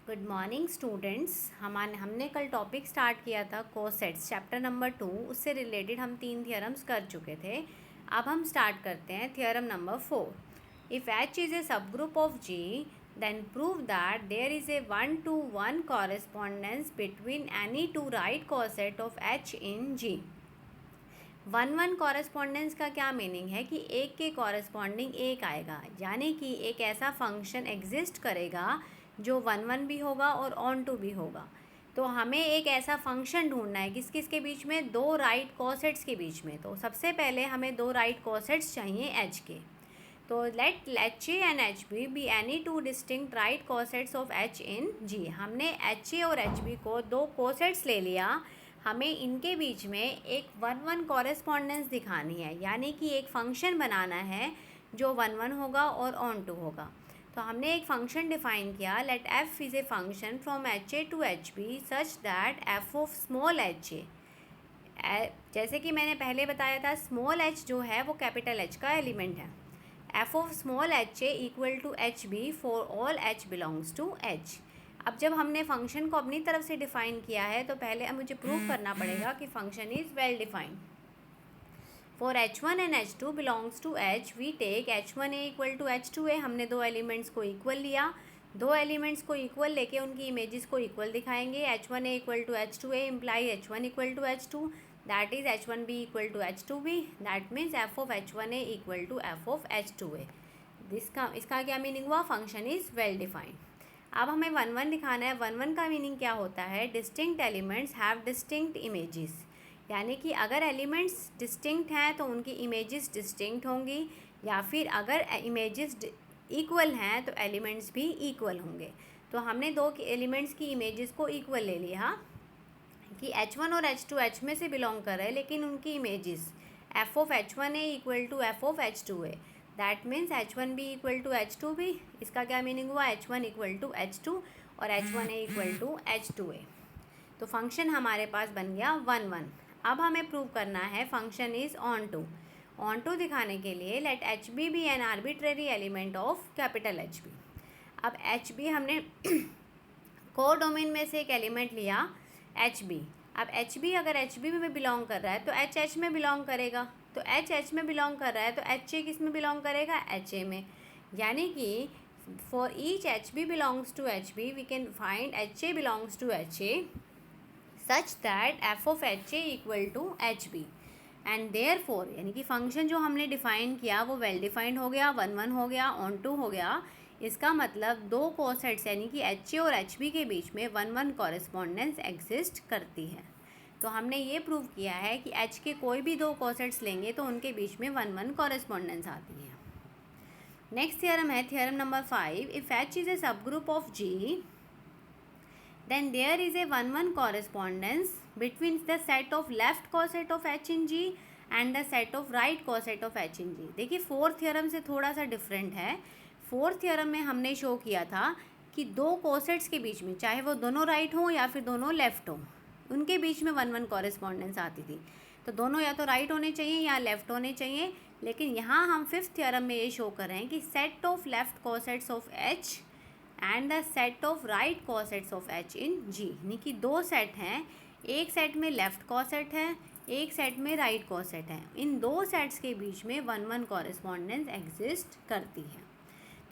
Good morning students. हमने कल topic start किया था कोसेट्स चैप्टर नंबर 2। उससे रिलेटेड हम 3 थियरम्स कर चुके थे। अब हम स्टार्ट करते हैं theorem number 4। If H is a subgroup of G then prove that there is a 1-to-1 correspondence between any two right coset of H in G. 1-1 correspondence का क्या मीनिंग है कि एक के कॉरेस्पॉन्डिंग एक आएगा, यानी कि एक ऐसा फंक्शन एग्जिस्ट करेगा जो 1-1 भी होगा और ऑन टू भी होगा। तो हमें एक ऐसा फंक्शन ढूंढना है किस किस के बीच में, दो राइट कोसेट्स के बीच में। तो सबसे पहले हमें दो राइट कोसेट्स चाहिए एच के। तो let H A and H B any two distinct right cosets of H in G. हमने एच ए और एच बी को दो कोसेट्स ले लिया। हमें इनके बीच में एक 1-1 कॉरेस्पॉन्डेंस दिखानी है, यानी कि एक फंक्शन बनाना है जो 1-1 होगा और ऑन टू होगा। तो हमने एक फंक्शन डिफाइन किया, let f is a function from h a to h b such that f of small h a, जैसे कि मैंने पहले बताया था स्मॉल एच जो है वो कैपिटल एच का एलिमेंट है। F of small h a equal to h b for all h belongs to H. अब जब हमने फंक्शन को अपनी तरफ से डिफाइन किया है तो पहले मुझे प्रूव करना पड़ेगा कि function is well defined. For h1 and h2 belongs to h we take h1a equal to h2a। हमने दो एलिमेंट्स को इक्वल लिया, दो एलिमेंट्स को इक्वल लेके उनकी इमेजेस को इक्वल दिखाएंगे। h1a equal to h2a imply h1 equal to h2, that is h1b equal to h2b, that means f of h1a equal to f of h2a। इसका क्या मीनिंग हुआ? Function is well defined. अब हमें 1-1 दिखाना है। 1-1 का meaning क्या होता है? Distinct elements have distinct images, यानी कि अगर एलिमेंट्स डिस्टिंक्ट हैं तो उनकी इमेजेस डिस्टिंक्ट होंगी, या फिर अगर इमेजेस इक्वल हैं तो एलिमेंट्स भी इक्वल होंगे। तो हमने दो एलिमेंट्स की इमेजेस को इक्वल ले लिया कि h1 और h2 h में से बिलोंग कर रहे हैं, लेकिन उनकी images f of h1a equal to f of h2a, that means h1b equal to h2b। इसका क्या मीनिंग हुआ? h1 इक्वल टू h2 और h1a इक्वल टू h2a। तो फंक्शन हमारे पास बन गया 1-1। अब हमें प्रूव करना है function is onto. Onto दिखाने के लिए let h b be an arbitrary element of capital H B. अब एच बी हमने को डोमेन में से एक एलिमेंट लिया एच बी। अब एच बी अगर एच बी में बिलोंग कर रहा है तो एच एच में बिलोंग करेगा। तो एच एच में बिलोंग कर रहा है तो एच ए किस में बिलोंग करेगा? एच ए में। यानी कि for each h b belongs to h b we can find h a belongs to h a such that f of h a equal to h b and therefore, यानी कि function जो हमने define किया वो well defined हो गया, 1-1 हो गया, ऑन टू हो गया। इसका मतलब दो कोसेट्स यानी कि एच ए और एच बी के बीच में 1-1 कॉरेस्पॉन्डेंस एग्जिस्ट करती है। तो हमने ये प्रूव किया है कि एच के कोई भी दो कोसेट्स लेंगे तो उनके बीच में 1-1 कॉरेस्पॉन्डेंस आती है। नेक्स्ट थियरम है theorem number 5। If H is a subgroup of G then there is a 1-1 correspondence between the set of left coset of h in g and the set of right coset of h in g। देखिए fourth theorem से थोड़ा सा different है। Fourth theorem में हमने show किया था कि दो कोसेट्स के बीच में, चाहे वो दोनों राइट हों या फिर दोनों लेफ्ट हों, उनके बीच में 1-1 कॉरेस्पॉन्डेंस आती थी। तो दोनों या तो राइट होने चाहिए या लेफ्ट होने चाहिए। लेकिन यहाँ हम फिफ्थ थ्योरम में ये शो कर रहे हैं कि set of left cosets of h and the set of right cosets of h in g, यानी कि दो सेट हैं, एक सेट में लेफ्ट कोसेट है, एक सेट में राइट कोसेट है। इन दो सेट्स के बीच में 1-1 कॉरेस्पॉन्डेंस एग्जिस्ट करती है।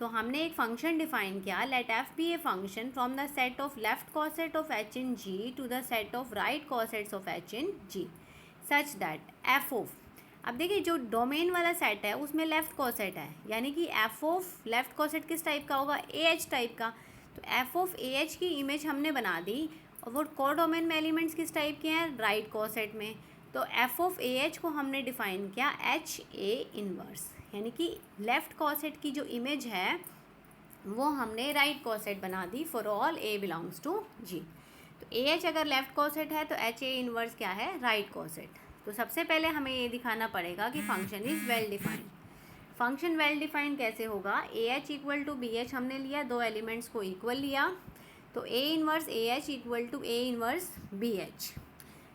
तो हमने एक फंक्शन डिफाइन किया, let f be a function from the set of left coset of h in g to the set of right cosets of h in g such that f of, अब देखिए जो domain वाला set है उसमें left coset है, यानी कि F of left coset किस टाइप का होगा? ए एच टाइप का। तो एफ ऑफ ए एच की इमेज हमने बना दी, और वो को डोमेन में एलिमेंट्स किस टाइप के हैं? राइट कोसेट में। तो एफ ऑफ ए एच को हमने डिफाइन किया एच ए इनवर्स, यानी कि लेफ्ट कोसेट की जो इमेज है वो हमने राइट कोसेट बना दी for all A belongs to G. तो ए एच अगर लेफ्ट कोसेट है तो एच ए इनवर्स क्या है? Right coset. तो सबसे पहले हमें ये दिखाना पड़ेगा कि function is well defined. Function well defined कैसे होगा? A H equal to B H हमने लिया, दो एलिमेंट्स को इक्वल लिया, तो A inverse A H equal to A inverse B H.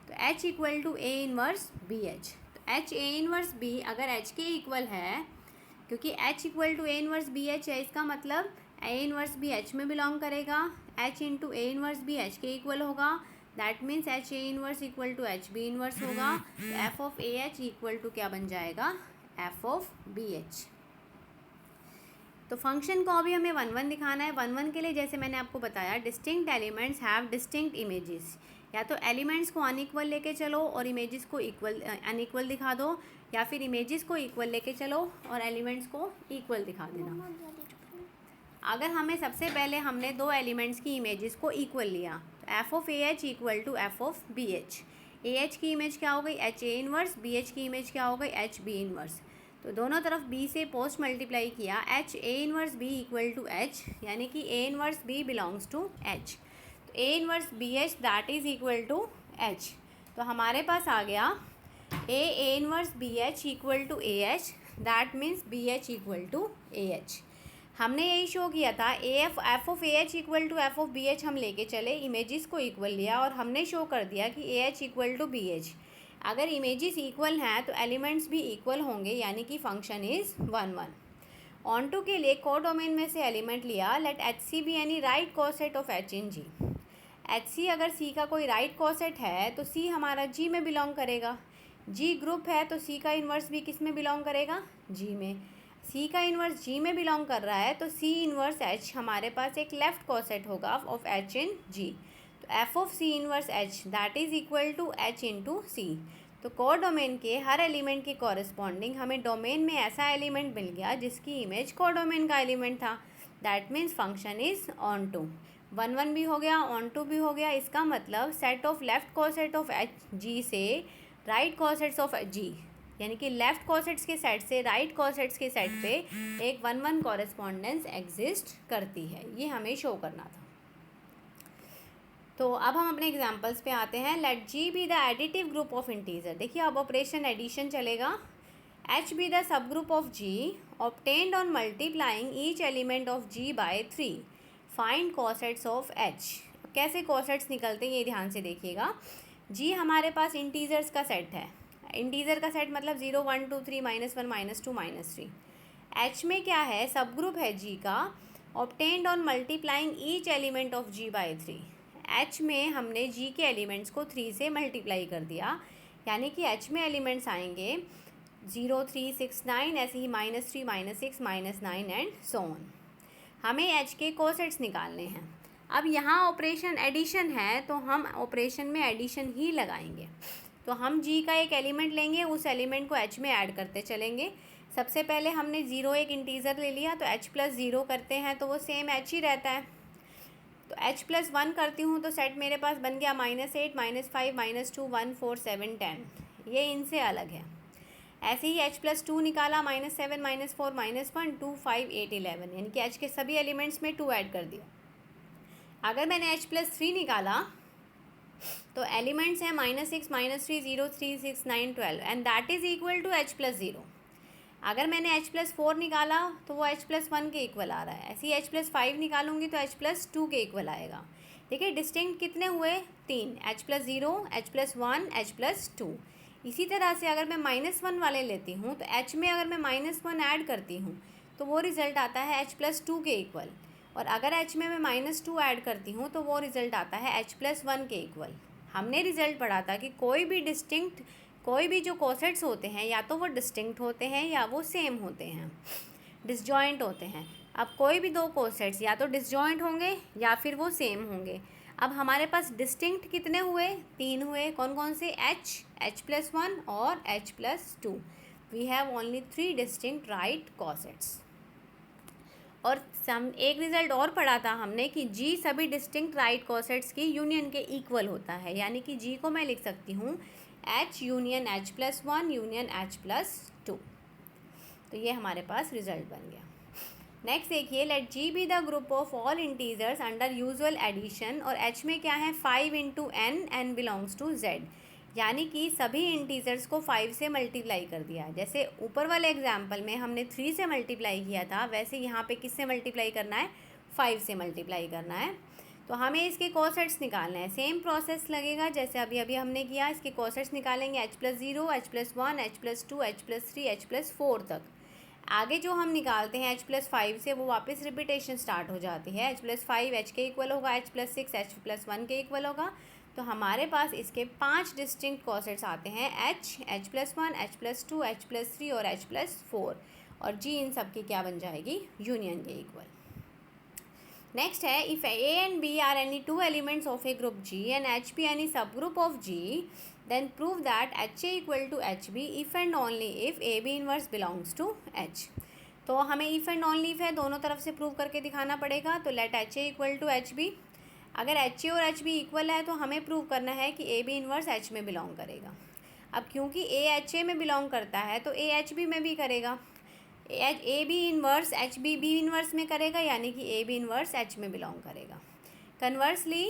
तो H equal to A inverse B H. तो एच ए इनवर्स बी अगर एच के इक्वल है, क्योंकि h equal to A inverse B h है, इसका मतलब ए इनवर्स भी एच में बिलोंग करेगा, एच इंटू ए इनवर्स भी एच के इक्वल होगा, that means h A inverse equal to h b inverse होगा। तो F of A H equal to क्या बन जाएगा, एफ ऑफ बी एच। तो फंक्शन को अभी हमें 1 1 दिखाना है। 1 1 के लिए जैसे मैंने आपको बताया, distinct elements have distinct images. या तो एलिमेंट्स को अनइक्वल लेके चलो और इमेजेस को इक्वल अनइक्वल दिखा दो, या फिर इमेजेस को इक्वल लेके चलो और एलिमेंट्स को इक्वल दिखा देना। अगर हमें सबसे पहले हमने दो एलिमेंट्स की इमेजेस को इक्वल लिया, तो F of A H equal to F of B h. A h की इमेज क्या हो गई, एच ए इनवर्स, बी एच की इमेज क्या हो गई, एच बी इनवर्स। तो दोनों तरफ बी से पोस्ट मल्टीप्लाई किया, H A inverse B equal to H, यानी कि A inverse B belongs to H. तो A inverse B H that is equal to H. तो हमारे पास आ गया A inverse B H equal to A H, that means B H equal to A H. हमने यही show किया था, F of A H equal to F of B H हम लेके चले, इमेजेस को इक्वल लिया और हमने शो कर दिया कि a H equal to B h. अगर इमेजेस इक्वल हैं तो एलिमेंट्स भी इक्वल होंगे, यानी कि फंक्शन इज़ 1 1। ऑन टू के लिए कोडोमेन में से एलिमेंट लिया, let H C B any right coset of H in G. H C अगर सी का कोई राइट कोसेट है तो सी हमारा जी में बिलोंग करेगा। जी ग्रुप है तो सी का इन्वर्स भी किस में बिलोंग करेगा, जी में। सी का इन्वर्स जी में बिलोंग कर रहा है तो सी इन्वर्स एच हमारे पास एक लेफ्ट कोसेट होगा ऑफ एच इन जी। तो F of C inverse H that is equal to H into C. तो कोडोमेन के हर एलिमेंट के कॉरेस्पॉन्डिंग हमें डोमेन में ऐसा एलिमेंट मिल गया जिसकी इमेज कोडोमेन का एलिमेंट था, that means function is onto टू। 1 1 भी हो गया, ऑन टू भी हो गया। इसका मतलब set of left coset of H G से राइट कोसेट्स ऑफ जी, यानी कि लेफ्ट कोसेट्स के सेट से राइट कोसेट्स के सेट पे एक 1 1 कॉरेस्पॉन्डेंस एग्जिस्ट करती है, ये हमें शो करना था। तो अब हम अपने एग्जांपल्स पे आते हैं। Let g be the additive group of integer. देखिए अब ऑपरेशन एडिशन चलेगा। H be the subgroup of g obtained on multiplying each element of ji by 3, find cosets of h. कैसे कोसेट्स निकलते हैं ये ध्यान से देखिएगा। जी हमारे पास इंटीजर्स का सेट है, इंटीजर का सेट मतलब 0 1 2 3 -1 -2 -3। एच में क्या है, सब ग्रुप है जी का, obtained on multiplying each element of ji by 3। H में हमने जी के एलिमेंट्स को 3 से मल्टीप्लाई कर दिया, यानी कि एच में एलिमेंट्स आएंगे 0 3 6 9, ऐसे ही -3 -6 -9 एंड सो ऑन। हमें एच के कोसेट्स निकालने हैं। अब यहाँ ऑपरेशन एडिशन है तो हम ऑपरेशन में एडिशन ही लगाएंगे। तो हम जी का एक एलिमेंट लेंगे, उस एलिमेंट को एच में ऐड करते चलेंगे। सबसे पहले हमने 0 एक इंटीजर ले लिया, तो एच प्लस 0 करते हैं तो वो सेम एच ही रहता है। तो एच प्लस 1 करती हूँ तो सेट मेरे पास बन गया -8 -5 -2 1 4 7 10, ये इनसे अलग है। ऐसे ही एच प्लस 2 निकाला, -7 -4 -1 2 5 8 11, यानी कि एच के सभी एलिमेंट्स में 2 ऐड कर दिया। अगर मैंने एच प्लस 3 निकाला तो एलिमेंट्स हैं -6 -3 0 3 6 9 12 and that is equal to h plus 0। अगर मैंने एच प्लस 4 निकाला तो वो एच प्लस 1 के इक्वल आ रहा है। ऐसे ही एच प्लस 5 निकालूंगी तो एच प्लस 2 के इक्वल आएगा। देखिए डिस्टिंक्ट कितने हुए, 3, H plus 0 H plus 1 H plus 2। इसी तरह से अगर मैं -1 वाले लेती हूँ तो एच में अगर मैं -1 ऐड करती हूँ तो वो रिज़ल्ट आता है एच प्लस 2 के इक्वल, और अगर एच में मैं -2 ऐड करती हूँ तो वो रिज़ल्ट आता है एच प्लस 1 के इक्वल। हमने रिज़ल्ट पढ़ा था कि कोई भी जो कोसेट्स होते हैं या तो वो डिस्टिंक्ट होते हैं या वो सेम होते हैं, डिसजॉइंट होते हैं। अब कोई भी दो कोसेट्स या तो डिसजॉइंट होंगे या फिर वो सेम होंगे। अब हमारे पास डिस्टिंक्ट कितने हुए, 3 हुए। कौन कौन से, एच प्लस 1 और h plus 2। We have only 3 distinct right cosets. और एक रिज़ल्ट और पढ़ा था हमने कि जी सभी डिस्टिंक्ट राइट कोसेट्स की यूनियन के इक्वल होता है, यानी कि जी को मैं लिख सकती हूँ H union H plus 1 union H plus 2। तो ये हमारे पास रिजल्ट बन गया। नेक्स्ट देखिए, let g be the group of all integers under usual addition, और एच में क्या है 5 into n, n belongs to z, यानी कि सभी इंटीजर्स को 5 से मल्टीप्लाई कर दिया। जैसे ऊपर वाले एग्जाम्पल में हमने 3 से मल्टीप्लाई किया था, वैसे यहाँ पे किससे मल्टीप्लाई करना है, 5 से मल्टीप्लाई करना है। तो हमें इसके कोसेट्स निकालना है। सेम प्रोसेस लगेगा जैसे अभी हमने किया। इसके कोसेट्स निकालेंगे H plus 0 H plus 1 H plus 2 H plus 3 H plus 4 तक। आगे जो हम निकालते हैं H+5 से वो वापस रिपीटेशन स्टार्ट हो जाती है। H+5 H के इक्वल होगा, H+6 H+1 के इक्वल होगा। तो हमारे पास इसके 5 डिस्टिंक्ट कॉसेट्स आते हैं, H, H+1, H+2, H+3 और H+4, और G इन सब की क्या बन जाएगी, यूनियन के इक्वल। नेक्स्ट है, if A and B are any two elements of a group G and H be any subgroup of G, then prove that HA equal to HB if and only if AB inverse belongs to H। तो हमें if and only if है, दोनों तरफ से prove करके दिखाना पड़ेगा। तो let HA equal to HB, अगर HA और HB इक्वल है तो हमें प्रूव करना है कि AB इन्वर्स H में बिलोंग करेगा। अब क्योंकि A HA में बिलोंग करता है तो A HB में भी करेगा, AB inverse HB B inverse में करेगा, यानी कि AB इन्वर्स H में बिलोंग करेगा। कन्वर्सली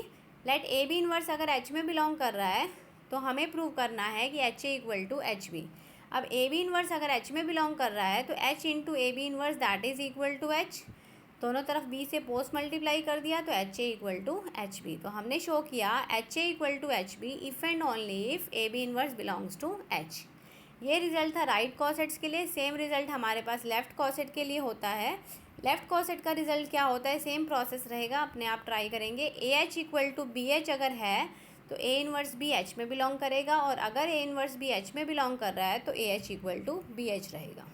लेट AB इन्वर्स अगर H में बिलोंग कर रहा है तो हमें प्रूव करना है कि HA इक्वल टू HB। अब AB इन्वर्स अगर H में बिलोंग कर रहा है तो H into AB inverse that is equal to H, दोनों तरफ B से पोस्ट मल्टीप्लाई कर दिया तो HA इक्वल टू HB। तो हमने शो किया HA equal to HB if and only if AB inverse belongs to H। ये रिजल्ट था राइट कॉसेट्स के लिए। सेम रिजल्ट हमारे पास लेफ़्ट कॉसेट के लिए होता है। लेफ़्ट कॉसेट का रिजल्ट क्या होता है, सेम प्रोसेस रहेगा, अपने आप ट्राई करेंगे। AH इक्वल टू BH अगर है तो A इन्वर्स B H में बिलोंग करेगा, और अगर A इन्वर्स B H में बिलोंग कर रहा है तो AH इक्वल टू BH रहेगा।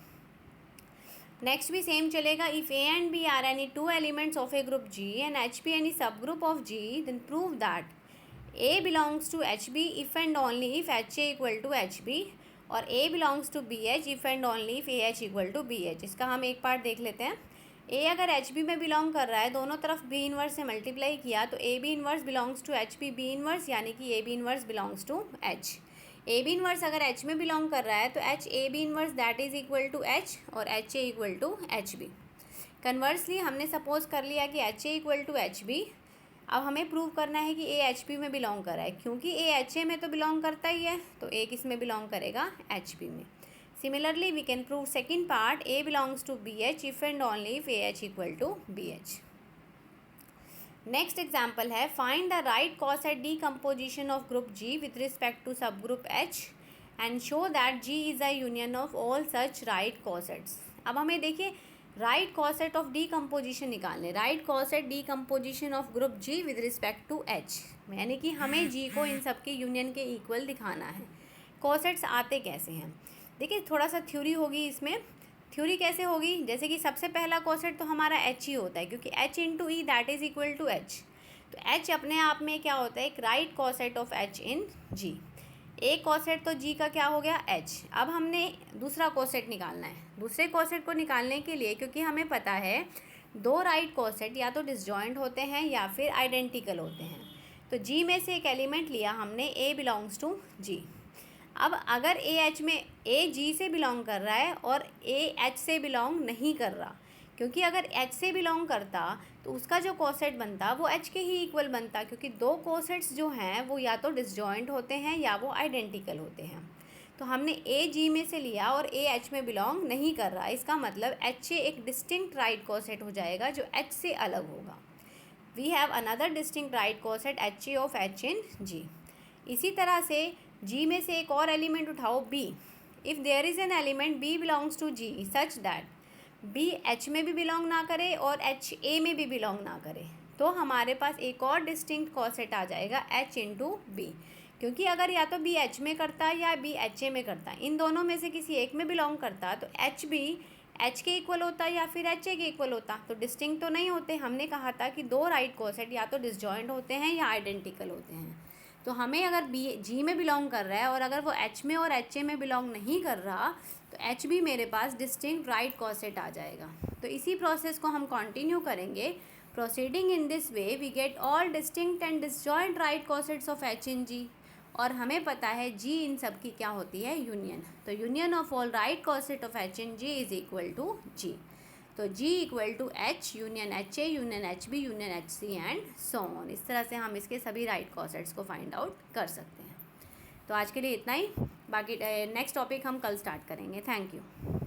नेक्स्ट भी सेम चलेगा। If A and B are any two elements of a group G and H be any subgroup of G, then prove that A belongs to HB if and only if HA equal to HB, और A belongs to BH if and only if AH equal to BH। इसका हम एक part देख लेते हैं। A अगर HB में belong कर रहा है, दोनों तरफ B इन्वर्स से मल्टीप्लाई किया तो AB inverse belongs to HB B inverse, यानी कि AB inverse belongs to H। AB inverse अगर H में बिलोंग कर रहा है तो H AB inverse that is equal to H, और HA equal to HB। Conversely हमने सपोज कर लिया कि HA इक्वल टू HB। अब हमें प्रूव करना है कि A HB में बिलोंग कर रहा है, क्योंकि A HA में तो बिलोंग करता ही है तो A किस में बिलोंग करेगा, HB में। Similarly we can prove second part, A belongs to BH if and only if AH equal to BH। Next example है, find the right coset decomposition of group G with respect to subgroup H and show that G is a union of all such right cosets. अब हमें देखिए right coset of decomposition निकालने, right coset decomposition of group G with respect to H, यानी कि हमें G को इन सब के यूनियन के इक्वल दिखाना है। कॉसेट्स आते कैसे हैं, देखिए थोड़ा सा थ्योरी होगी इसमें। थ्योरी कैसे होगी, जैसे कि सबसे पहला कॉसेट तो हमारा H ही होता है, क्योंकि H into e that is equal to H। तो H अपने आप में क्या होता है, एक right coset of H in G। एक कॉसेट तो G का क्या हो गया, H। अब हमने दूसरा कॉसेट निकालना है। दूसरे कॉसेट को निकालने के लिए, क्योंकि हमें पता है दो राइट कॉसेट या तो डिसजॉइंट होते हैं या फिर आइडेंटिकल होते हैं, तो G में से एक एलिमेंट लिया हमने, A बिलोंग्स टू G। अब अगर A H में A G से बिलोंग कर रहा है और A H से बिलोंग नहीं कर रहा, क्योंकि अगर H से बिलोंग करता तो उसका जो कोसेट बनता वो H के ही इक्वल बनता, क्योंकि दो कोसेट्स जो हैं वो या तो डिसजॉइंट होते हैं या वो आइडेंटिकल होते हैं। तो हमने A G में से लिया और A H में बिलोंग नहीं कर रहा, इसका मतलब H A एक डिस्टिंक्ट राइट कोसेट हो जाएगा जो H से अलग होगा। We have another distinct right coset H A of H in G। इसी तरह से G में से एक और एलिमेंट उठाओ B। If there is an element B belongs to G such that B H में भी बिलोंग ना करे और H A में भी बिलोंग ना करे, तो हमारे पास एक और डिस्टिंक्ट कॉसेट आ जाएगा H इंटू B। क्योंकि अगर या तो B H में करता या B H A में करता, इन दोनों में से किसी एक में बिलोंग करता तो H B H के इक्वल होता या फिर H A के इक्वल होता, तो डिस्टिंक्ट तो नहीं होते। हमने कहा था कि दो राइट कॉसेट या तो डिसजॉइंट होते हैं या आइडेंटिकल होते हैं। तो हमें अगर G में बिलोंग कर रहा है और अगर वो H में और H A में बिलोंग नहीं कर रहा तो H B मेरे पास डिस्टिंक्ट राइट कॉसेट आ जाएगा। तो इसी प्रोसेस को हम कंटिन्यू करेंगे। Proceeding in this way we get all distinct and disjoint right cosets of H in G, और हमें पता है G इन सब की क्या होती है, यूनियन। तो union of all right coset of H in G is equal to G। तो G equal to H union H A union H B union H C and so on. इस तरह से हम इसके सभी राइट कॉसेट्स को find out कर सकते हैं। तो आज के लिए इतना ही, बाकी नेक्स्ट टॉपिक हम कल स्टार्ट करेंगे। Thank you.